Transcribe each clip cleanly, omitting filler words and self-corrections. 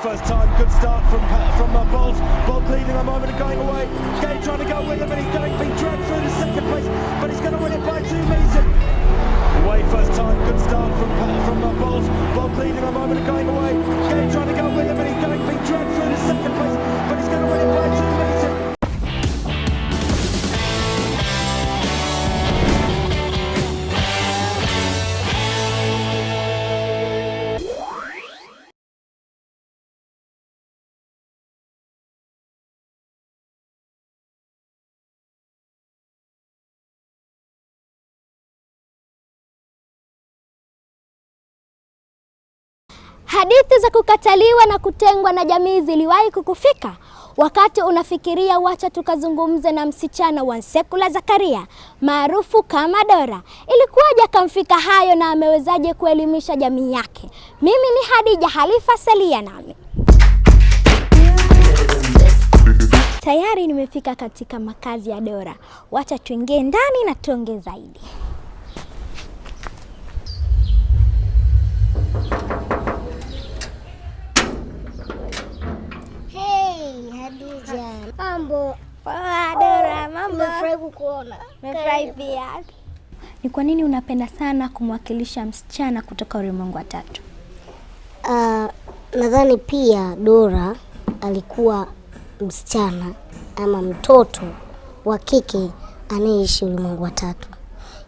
first time, good start from Bolt. Bolt leading a moment and going away. Gay trying to go with him, and he's being dragged through to second place, but he's going to win it by 2 meters. Away first time, good start from Bolt. Bolt leading a moment and going away. Gay trying to go with him, and he's being dragged through to second place, but he's going to win it by 2 meters. Hadithi za kukataliwa na kutengwa na jamii ziliwahi kukufika? Wakati unafikiria wacha tukazungumze na msichana wa Nsekula Zakaria maarufu kama Dora, ilikuwaje akamfika hayo na amewezaje kuelimisha jamii yake? Mimi ni Hadija Halifa Salia nami tayari nimefika katika makazi ya Dora. Wacha tuingie ndani na tuongee zaidi. Mambo. Dora, mambo. Nimefurahi kukuona. Nimefurahi pia. Ni kwa nini unapenda sana kumwakilisha msichana kutoka ulimwengu wa tatu? Nadhani pia Dora alikuwa msichana ama mtoto wa kike anayeishi ulimwengu wa tatu.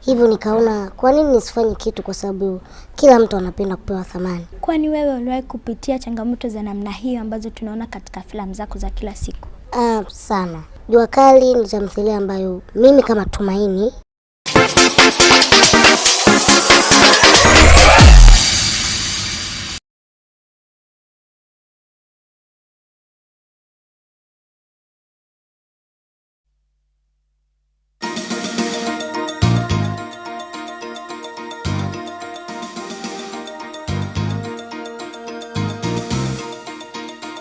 Hivyo nikaona kwa nini nisifanye kitu, kwa sababu kila mtu anapenda kupewa thamani. Kwani wewe uliwahi kupitia changamoto za namna hiyo ambazo tunaona katika filamu zako za kila siku? Sana. Jua Kali ni tamthilia ambayo mimi kama Tumaini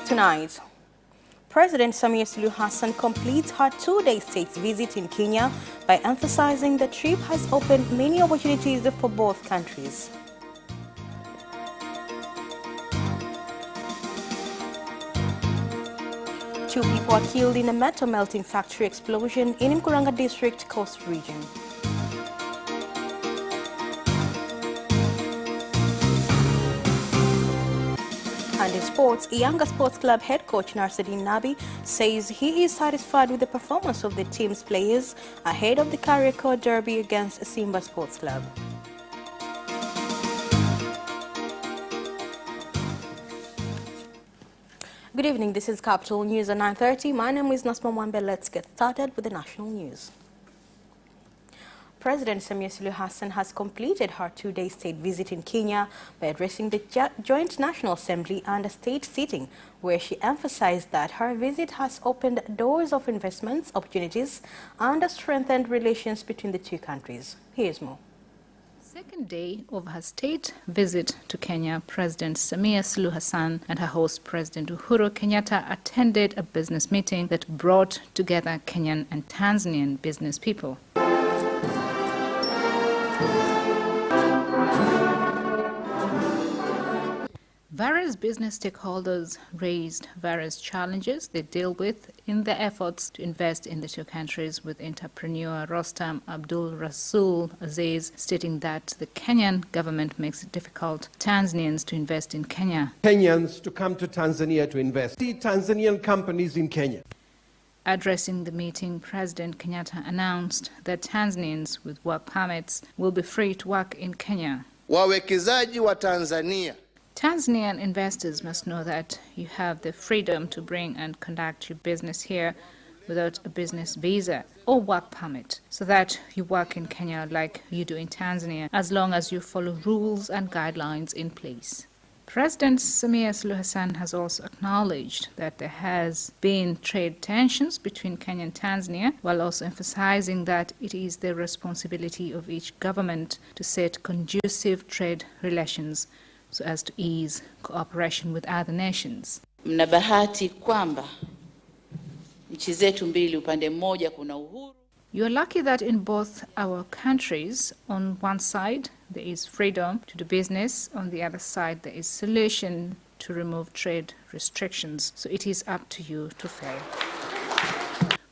Tonight, President Samia Suluhu Hassan completes her 2-day state visit in Kenya by emphasizing the trip has opened many opportunities for both countries. Two people are killed in a metal melting factory explosion in Mkuranga District, Coast Region. And in sports, Yanga Sports Club head coach Narsadin Nabi says he is satisfied with the performance of the team's players ahead of the Kariakoo Derby against Simba Sports Club. Good evening, this is Capital News at 9:30. My name is Nasma Mwambe. Let's get started with the national news. President Samia Suluhu Hassan has completed her 2-day state visit in Kenya by addressing the Joint National Assembly and a state sitting, where she emphasized that her visit has opened doors of investments, opportunities, and strengthened relations between the two countries. Here's more. Second day of her state visit to Kenya, President Samia Suluhu Hassan and her host President Uhuru Kenyatta attended a business meeting that brought together Kenyan and Tanzanian business people. Various business stakeholders raised various challenges they deal with in their efforts to invest in the two countries, with entrepreneur Rostam Abdul Rasul Aziz stating that the Kenyan government makes it difficult for Tanzanians to invest in Kenya. Kenyans to come to Tanzania to invest. See Tanzanian companies in Kenya. Addressing the meeting, President Kenyatta announced that Tanzanians with work permits will be free to work in Kenya. Wawekezaji wa Tanzania. Tanzanian investors must know that you have the freedom to bring and conduct your business here without a business visa or work permit, so that you work in Kenya like you do in Tanzania, as long as you follow rules and guidelines in place. President Samia Suluhu Hassan has also acknowledged that there has been trade tensions between Kenya and Tanzania, while also emphasizing that it is the responsibility of each government to set conducive trade relations so as to ease cooperation with other nations. Mna bahati kwamba nchi zetu mbili upande mmoja kuna uhuru. You are lucky that in both our countries, on one side there is freedom to do business, on the other side there is solution to remove trade restrictions. So it is up to you to fail.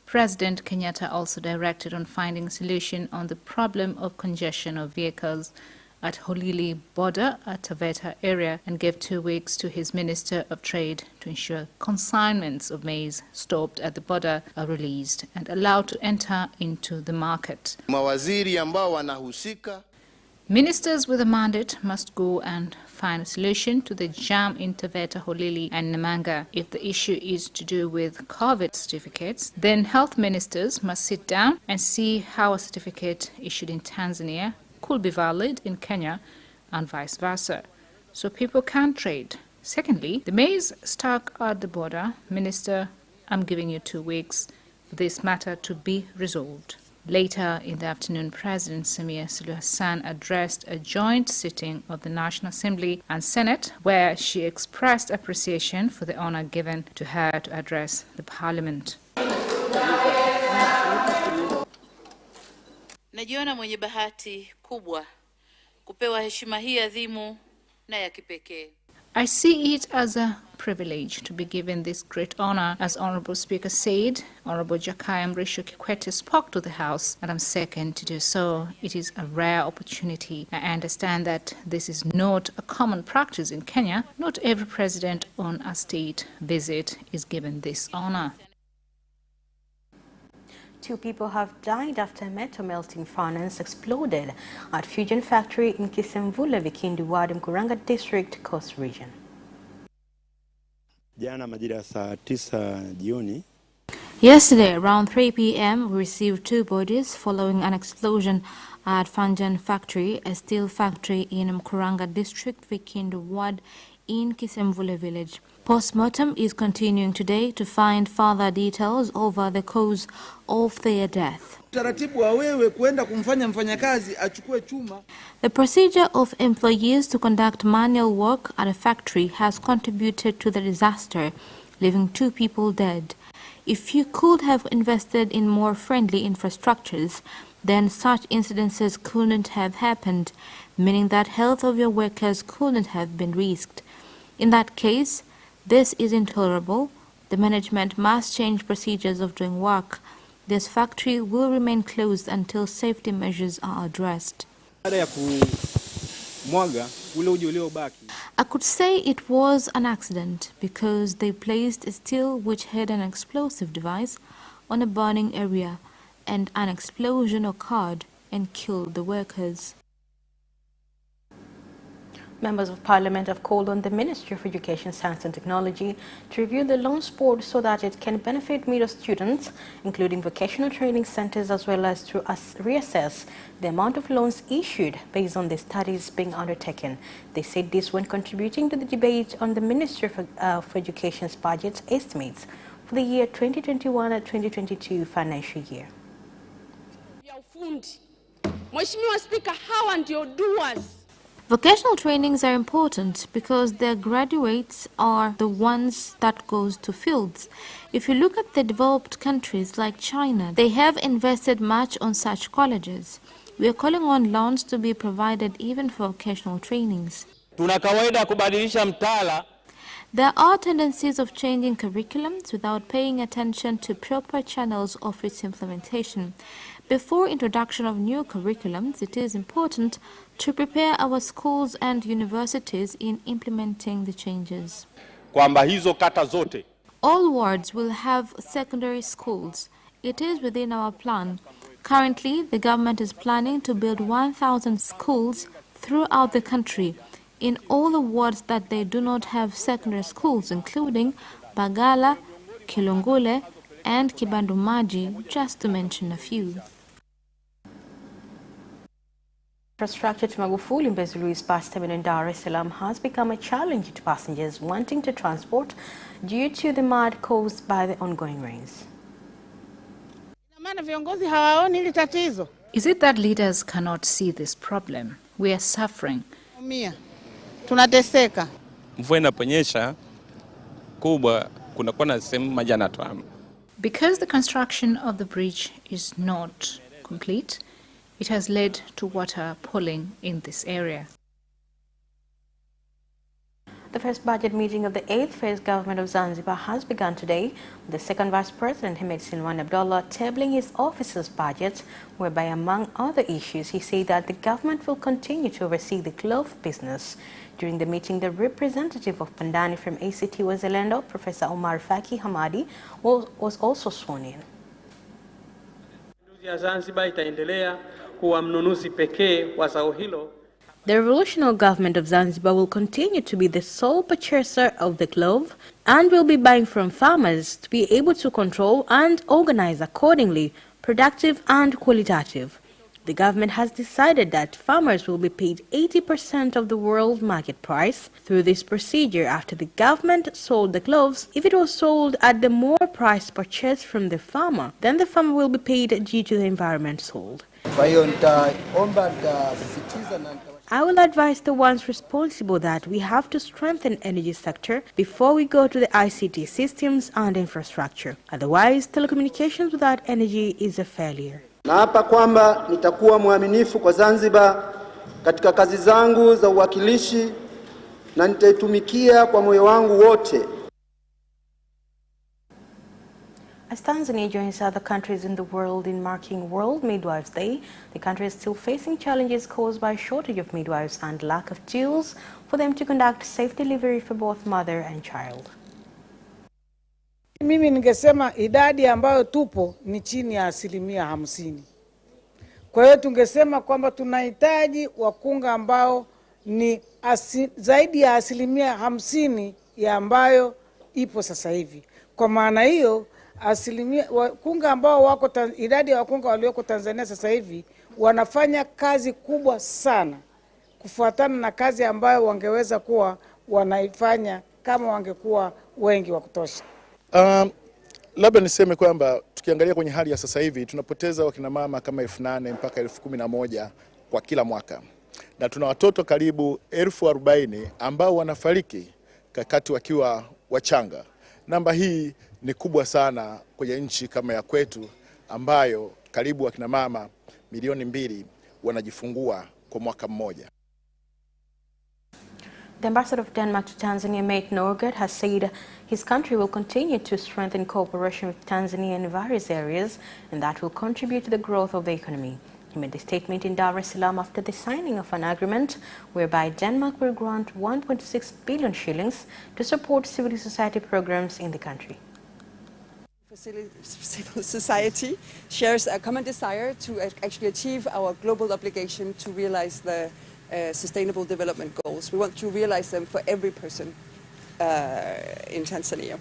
President Kenyatta also directed on finding a solution on the problem of congestion of vehicles at Holili border at Taveta area and gave 2 weeks to his Minister of Trade to ensure consignments of maize stopped at the border are released and allowed to enter into the market. Mawaziri ambao wanahusika. Ministers with a mandate must go and find a solution to the jam in Taveta, Holili and Namanga. If the issue is to do with COVID certificates, then health ministers must sit down and see how a certificate issued in Tanzania could be valid in Kenya and vice versa, so people can trade. Secondly, the maize stuck at the border. Minister, I'm giving you 2 weeks for this matter to be resolved. Later in the afternoon, President Samia Suluhu Hassan addressed a joint sitting of the National Assembly and Senate, where she expressed appreciation for the honor given to her to address the Parliament. Najiona mwenye bahati kubwa kupewa heshima hii adhimu na ya kipekee. I see it as a privilege to be given this great honor. As Honorable Speaker said, Honorable Jakaya Mrisho Kikwete spoke to the House, and I'm second to do so. It is a rare opportunity. I understand that this is not a common practice in Kenya. Not every president on a state visit is given this honor. 2 people have died after metal melting furnace exploded at Fusion Factory in Kisemvule, Vikindu Ward, Mkuranga District, Coast Region. Jana majira saa 9 jioni. Yesterday, around 3 p.m., we received 2 bodies following an explosion at Fusion Factory, a steel factory in Mkuranga District, Vikindu Ward, in Kisemvule village. Postmortem is continuing today to find further details over the cause of their death. The procedure of employees to conduct manual work at a factory has contributed to the disaster, leaving 2 people dead. If you could have invested in more friendly infrastructures, then such incidences couldn't have happened, meaning that health of your workers couldn't have been risked. In that case, this is intolerable. The management must change procedures of doing work. This factory will remain closed until safety measures are addressed. I could say it was an accident because they placed a steel which had an explosive device on a burning area, and an explosion occurred and killed the workers. Members of Parliament have called on the Ministry of Education, Science and Technology to review the loans board so that it can benefit middle students, including vocational training centers, as well as to reassess the amount of loans issued based on the studies being undertaken. They said this when contributing to the debate on the Ministry of Education's budget estimates for the year 2021 and 2022 financial year. Mheshimiwa Speaker, hawa ndio doers. Vocational trainings are important because their graduates are the ones that goes to fields. If you look at the developed countries like China, they have invested much on such colleges. We are calling on loans to be provided even for vocational trainings. Tuna kawaida kubadilisha mtaala. There are tendencies of changing curriculums without paying attention to proper channels of its implementation. Before introduction of new curriculums, it is important to prepare our schools and universities in implementing the changes. Kwamba hizo kata zote. All wards will have secondary schools. It is within our plan. Currently, the government is planning to build 1,000 schools throughout the country in all the wards that they do not have secondary schools, including Bagala, Kilungule, and Kibandumaji, just to mention a few. Infrastructure to Magufuli Mbezi Luis bus terminal in Dar es Salaam has become a challenge to passengers wanting to transport due to the mud caused by the ongoing rains. Is it that leaders cannot see this problem? We are suffering. Mvua inaponyesha kubwa kunakuwa na sehemu maji yanatuama. Because the construction of the bridge is not complete, it has led to water pooling in this area. The first budget meeting of the 8th phase government of Zanzibar has begun today, with the second Vice President, Hamed Silwan Abdullah, tabling his office's budget, whereby, among other issues, he said that the government will continue to oversee the cloth business. During the meeting, the representative of Pandani from ACT Wazalendo, Professor Omar Faki Hamadi, was also sworn in. Zanzibar itaendelea kuwa mnunuzi pekee wa zao hilo. The revolutionary government of Zanzibar will continue to be the sole purchaser of the cloth and will be buying from farmers to be able to control and organize accordingly, productive and qualitative. The government has decided that farmers will be paid 80% of the world market price through this procedure after the government sold the cloths. If it was sold at the more price purchased from the farmer, then the farmer will be paid due to the environment sold. I will advise the ones responsible that we have to strengthen energy sector before we go to the ICT systems and infrastructure. Otherwise, telecommunications without energy is a failure. Naapa kwamba nitakuwa mwaminifu kwa Zanzibar katika kazi zangu za uwakilishi na nitaitumikia kwa moyo wangu wote. As Tanzania joins other countries in the world in marking World Midwives Day, the country is still facing challenges caused by a shortage of midwives and lack of tools for them to conduct safe delivery for both mother and child. Mimi ningesema idadi ambayo tupo ni chini ya 50%. Kwa hiyo tungesema kwamba tunahitaji wakunga ambao ni zaidi ya 50% ya ambayo ipo sasa hivi. Kwa maana hiyo wakunga ambao wako idadi ya wakunga walioko Tanzania sasa hivi wanafanya kazi kubwa sana kufuatana na kazi ambayo wangeweza kuwa wanaifanya kama wangekuwa wengi wa kutosha. Labda niseme kwamba tukiangalia kwenye hali ya sasa hivi tunapoteza wakina mama kama 8,000 mpaka 11,000 kwa kila mwaka. Na tuna watoto karibu 40,000 ambao wanafariki wakati wakiwa wachanga. Namba hii ni kubwa sana kwenye nchi kama ya kwetu ambayo karibu wakina mama milioni 2 wanajifungua kwa mwaka mmoja. The ambassador of Denmark to Tanzania, Administered, has said his country will continue to strengthen cooperation with Tanzania in various areas, and that will contribute to the growth of the economy. He made the statement in Dar es Salaam after the signing of an agreement whereby Denmark will grant 1.6 billion shillings to support civil society programs in the country. Civil society shares a common desire to actually achieve our global obligation to realize the sustainable development goals. We want to realize them for every person in Tanzania.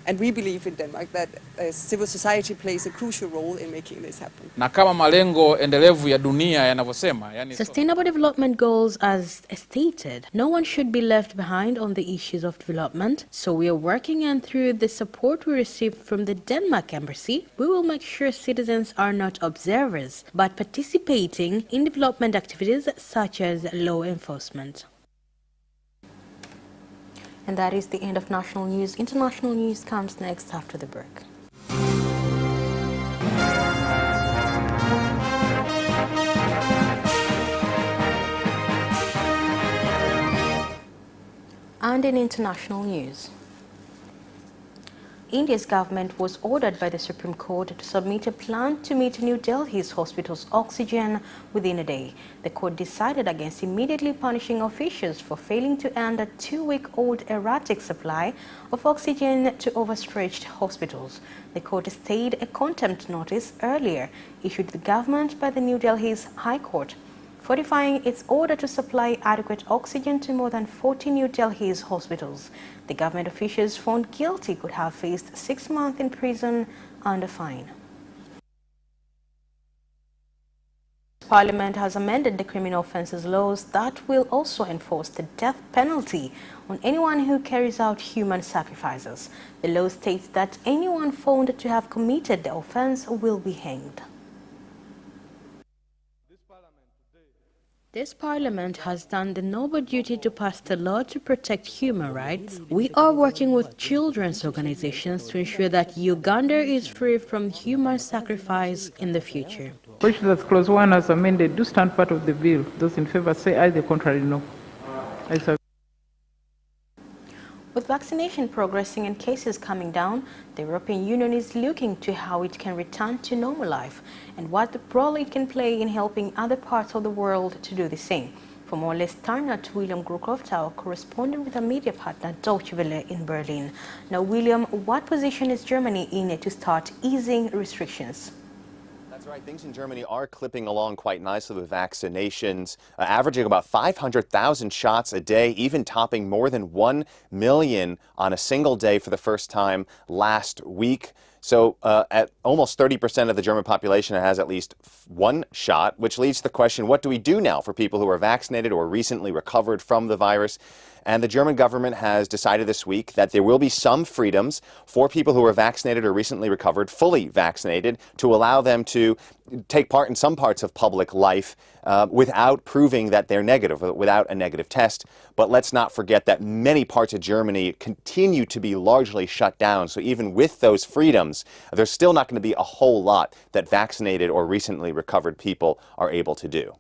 And we believe in Denmark that civil society plays a crucial role in making this happen. Na kama malengo endelevu ya dunia yanavyosema, Sustainable development goals as stated, no one should be left behind on the issues of development. So we are working, and through the support we received from the Denmark embassy, we will make sure citizens are not observers but participating in development activities such as law enforcement. And that is the end of national news. International news comes next after the break. And in international news, India's government was ordered by the Supreme Court to submit a plan to meet New Delhi's hospitals' oxygen within a day. The court decided against immediately punishing officials for failing to end a 2-week-old erratic supply of oxygen to overstretched hospitals. The court stayed a contempt notice earlier issued to the government by the New Delhi's High Court, fortifying its order to supply adequate oxygen to more than 40 New Delhi's hospitals. The government officials found guilty could have faced 6 months in prison and a fine. Parliament has amended the criminal offences laws that will also enforce the death penalty on anyone who carries out human sacrifices. The law states that anyone found to have committed the offence will be hanged. This parliament has done the noble duty to pass the law to protect human rights. We are working with children's organizations to ensure that Uganda is free from human sacrifice in the future. Wish that clause 1 as amended do stand part of the bill. Those in favor say aye, the contrary no. With vaccination progressing and cases coming down, the European Union is looking to how it can return to normal life and what role it can play in helping other parts of the world to do the same. For more, let's turn now to William Grukroft, our correspondent with our media partner Deutsche Welle in Berlin. Now, William, what position is Germany in to start easing restrictions? That's right. Things in Germany are clipping along quite nicely with vaccinations, averaging about 500,000 shots a day, even topping more than 1 million on a single day for the first time last week. So at almost 30% of the German population has at least one shot, which leads to the question, what do we do now for people who are vaccinated or recently recovered from the virus? And the German government has decided this week that there will be some freedoms for people who are vaccinated or recently recovered, fully vaccinated, to allow them to take part in some parts of public life without proving that they're negative, without a negative test. But let's not forget that many parts of Germany continue to be largely shut down. So even with those freedoms, there's still not going to be a whole lot that vaccinated or recently recovered people are able to do.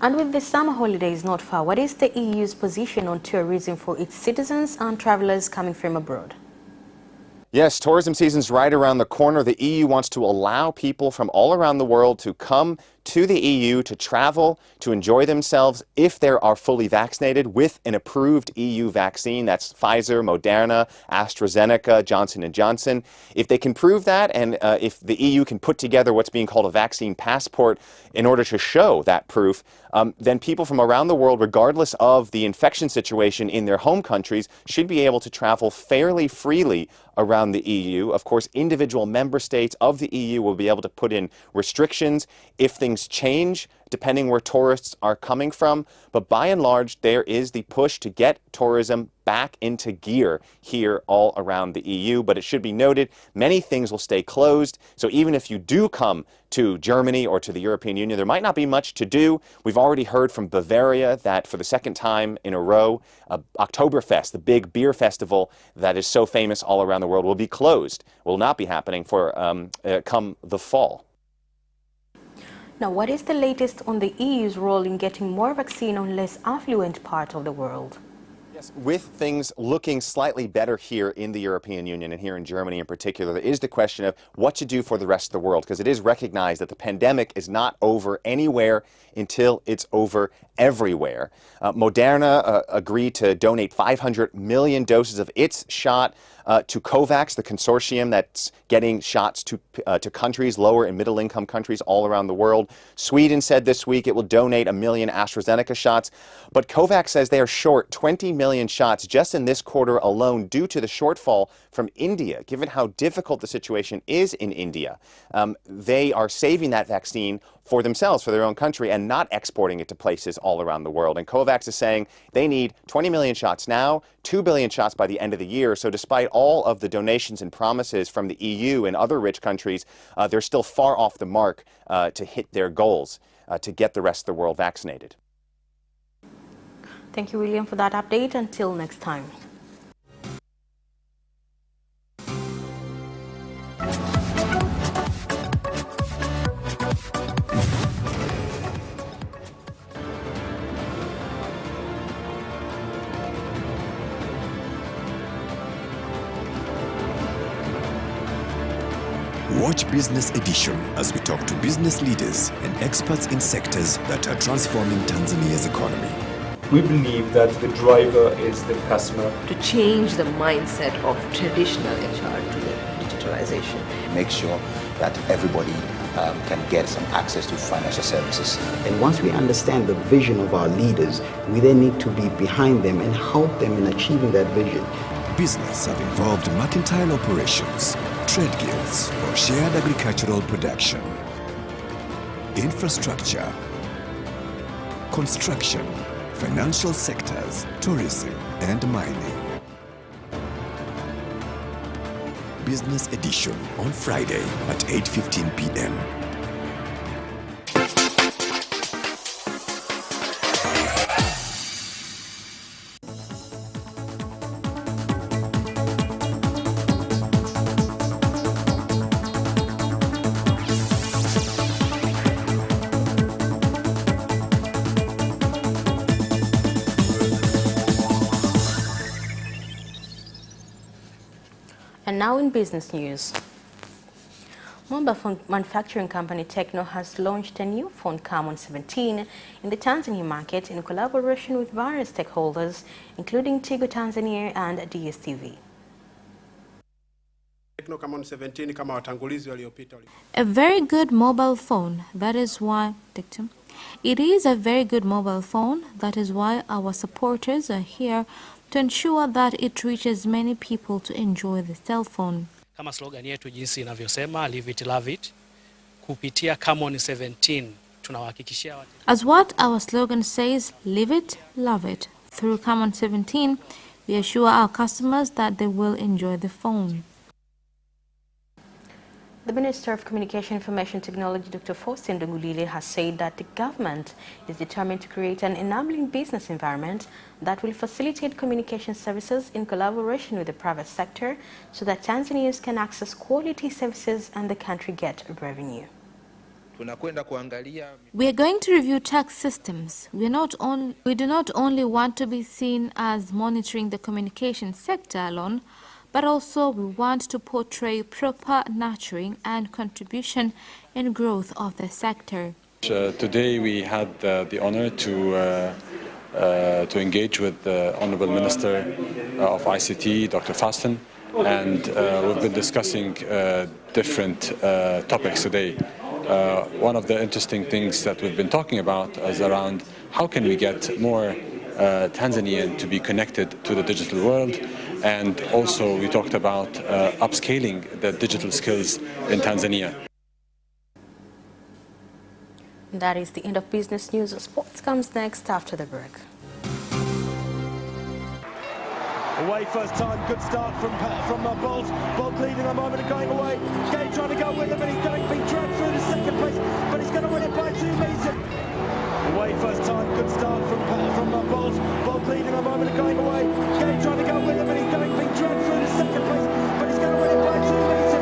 And with the summer holidays not far, what is the EU's position on tourism for its citizens and travelers coming from abroad? Yes, tourism season's right around the corner. The EU wants to allow people from all around the world to come to the EU to travel, to enjoy themselves if they are fully vaccinated with an approved EU vaccine. That's Pfizer, Moderna, AstraZeneca, Johnson & Johnson. If they can prove that, and if the EU can put together what's being called a vaccine passport in order to show that proof, then people from around the world, regardless of the infection situation in their home countries, should be able to travel fairly freely around the EU. Of course, individual member states of the EU will be able to put in restrictions if things change depending where tourists are coming from, but by and large there is the push to get tourism back into gear here all around the EU. But it should be noted, many things will stay closed, so even if you do come to Germany or to the European Union, there might not be much to do. We've already heard from Bavaria that for the second time in a row, Oktoberfest, the big beer festival that is so famous all around the world, will be closed, will not be happening for come the fall. Now, what is the latest on the EU's role in getting more vaccine on less affluent parts of the world? Yes, with things looking slightly better here in the European Union and here in Germany in particular, there is the question of what to do for the rest of the world, because it is recognized that the pandemic is not over anywhere until it's over everywhere. Moderna agreed to donate 500 million doses of its shot to COVAX, the consortium that's getting shots to countries, lower and middle income countries all around the world. Sweden said this week it will donate 1 million AstraZeneca shots, but COVAX says they are short 20 million shots just in this quarter alone due to the shortfall from India. Given how difficult the situation is in India, they are saving that vaccine for themselves, for their own country, and not exporting it to places all around the world. And COVAX is saying they need 20 million shots now, 2 billion shots by the end of the year. So despite all of the donations and promises from the EU and other rich countries, they're still far off the mark to hit their goals to get the rest of the world vaccinated. Thank you, William, for that update. Until next time. Watch Business Edition as we talk to business leaders and experts in sectors that are transforming Tanzania's economy. We believe that the driver is the customer. To change the mindset of traditional HR to the digitalization. Make sure that everybody can get some access to financial services. And once we understand the vision of our leaders, we then need to be behind them and help them in achieving that vision. Business have involved mercantile operations, trade guilds for shared agricultural production, infrastructure, construction, financial sectors, tourism, and mining. Business Edition on Friday at 8:15 p.m. And now in business news. Mobile phone manufacturing company TECNO has launched a new phone Camon 17 in the Tanzania market in collaboration with various stakeholders, including Tigo Tanzania and DSTV. TECNO Camon 17 kama watangulizi waliopita. A very good mobile phone, that is why it is a very good mobile phone, that is why our supporters are here to ensure that it reaches many people to enjoy the cell phone. Kama slogan yetu jinsi inavyosema, live it, love it, kupitia Camon 17 tunawahakikishia watu. As what our slogan says, live it, love it. Through Camon 17, we assure our customers that they will enjoy the phone. The Minister of Communication Information Technology, Dr. Faustin Ndungulile, has said that the government is determined to create an enabling business environment that will facilitate communication services in collaboration with the private sector so that Tanzanians can access quality services and the country get revenue. We are going to review tax systems. We do not only want to be seen as monitoring the communication sector alone, but also we want to portray proper nurturing and contribution in growth of the sector. Today we had the honor to engage with the Honorable Minister of ICT, Dr. Faustin, and we've been discussing different topics today. One of the interesting things that we've been talking about is around how can we get more Tanzanian to be connected to the digital world, and also we talked about upscaling the digital skills in Tanzania. That is the end of business news. Sports comes next after the break. Away first time, good start from Bolt. Bolt leading a moment and going away. Gay trying to go with him, and he's going to be dragged through to second place, but he's going to win it by 2 meters. Away first time, good start from Bolt. Bolt leading a moment and going away. Gay trying to go with him, and he's going to be dragged through to second place, but he's going to win it by 2 meters.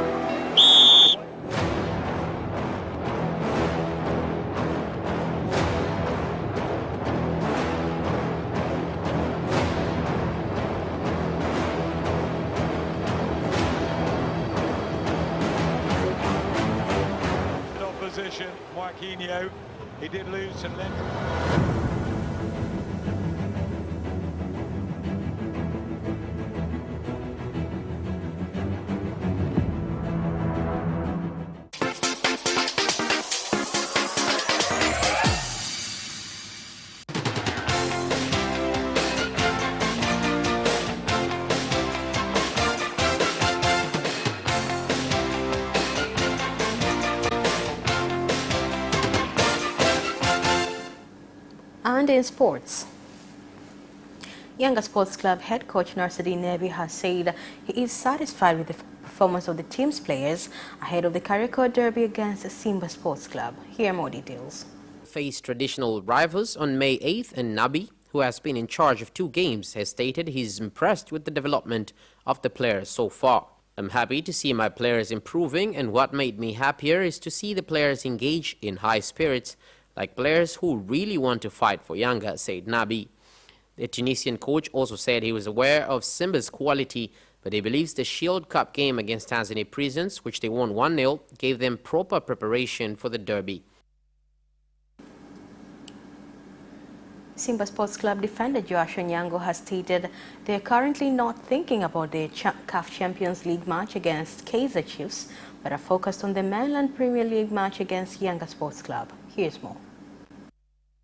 Opposition, Joaquinho, he did lose some length. And in sports, Yanga Sports Club head coach Nasruddin Nebi has said he is satisfied with the performance of the team's players ahead of the Kariakoo Derby against Simba Sports Club. Here are more details. Face traditional rivals on May 8th, and Nabi, who has been in charge of 2 games, has stated he's impressed with the development of the players so far. I'm happy to see my players improving, and what made me happier is to see the players engage in high spirits, like players who really want to fight for Yanga, said Nabi. The Tunisian coach also said he was aware of Simba's quality, but he believes the Shield Cup game against Tanzania Prisons, which they won 1-0, gave them proper preparation for the derby. Simba Sports Club defender Joash Onyango has stated they are currently not thinking about their CAF Champions League match against Kaizer Chiefs, but are focused on the Mainland Premier League match against Yanga Sports Club. Here's more.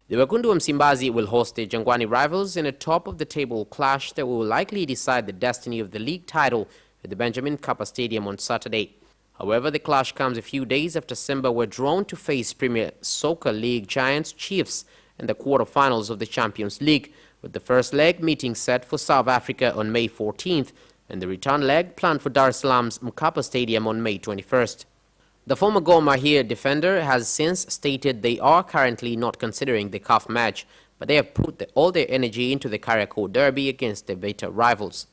The Wekundu of Msimbazi will host the Jangwani rivals in a top-of-the-table clash that will likely decide the destiny of the league title at the Benjamin Kappa Stadium on Saturday. However, the clash comes a few days after Simba were drawn to face Premier Soccer League giants Chiefs in the quarter-finals of the Champions League, with the first leg meeting set for South Africa on May 14th and the return leg planned for Dar es Salaam's Mkapa Stadium on May 21st. The former Gor Mahia defender has since stated they are currently not considering the CAF match, but they have put all their energy into the Kariakoo Derby against their bitter rivals.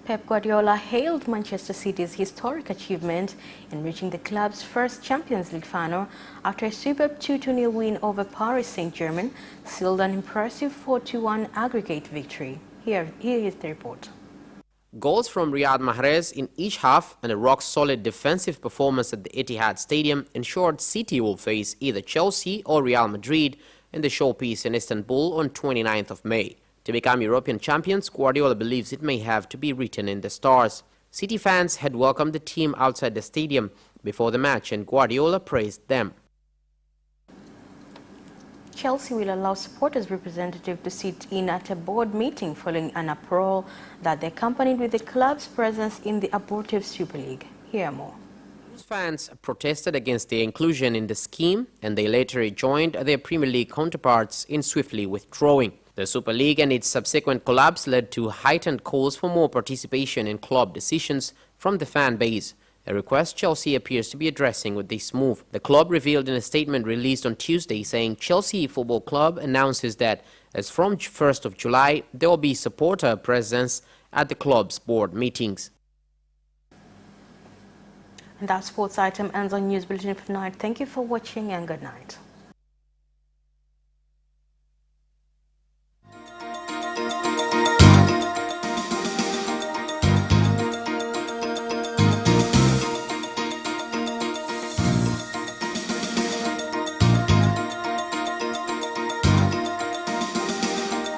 Pep Guardiola hailed Manchester City's historic achievement in reaching the club's first Champions League final after a superb 2-0 win over Paris Saint-Germain sealed an impressive 4-1 aggregate victory. Here is the report. Goals from Riyad Mahrez in each half and a rock-solid defensive performance at the Etihad Stadium ensured City will face either Chelsea or Real Madrid in the showpiece in Istanbul on 29th of May. To become European champions, Guardiola believes it may have to be written in the stars. City fans had welcomed the team outside the stadium before the match, and Guardiola praised them. Chelsea will allow supporters' representative to sit in at a board meeting following an uproar that they accompanied with the club's presence in the abortive Super League. Hear more. Fans protested against their inclusion in the scheme, and they later joined their Premier League counterparts in swiftly withdrawing. The Super League and its subsequent collapse led to heightened calls for more participation in club decisions from the fan base, a request Chelsea appears to be addressing with this move. The club revealed in a statement released on Tuesday saying Chelsea Football Club announces that as from 1st of July, there will be supporter presence at the club's board meetings. And that sports item ends on News Bulletin for tonight. Thank you for watching and good night.